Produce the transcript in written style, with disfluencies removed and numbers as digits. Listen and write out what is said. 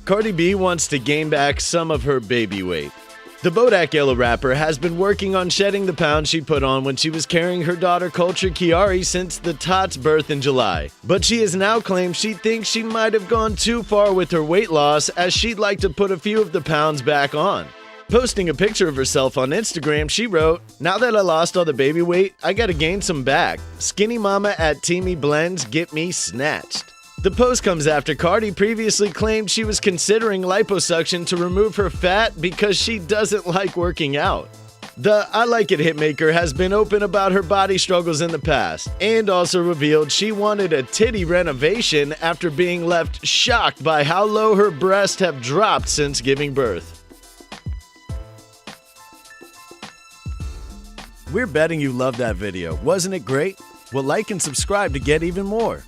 Cardi B wants to gain back some of her baby weight. The Bodack Yellow rapper has been working on shedding the pounds she put on when she was carrying her daughter Kulture Kiari since the tot's birth in July. But she has now claimed she thinks she might have gone too far with her weight loss, as she'd like to put a few of the pounds back on. Posting a picture of herself on Instagram, she wrote, "Now that I lost all the baby weight, I gotta gain some back. Skinny mama at Teamy Blends, get me snatched." The post comes after Cardi previously claimed she was considering liposuction to remove her fat because she doesn't like working out. The I Like It hitmaker has been open about her body struggles in the past, and also revealed she wanted a titty renovation after being left shocked by how low her breasts have dropped since giving birth. We're betting you loved that video. Wasn't it great? Well, like and subscribe to get even more.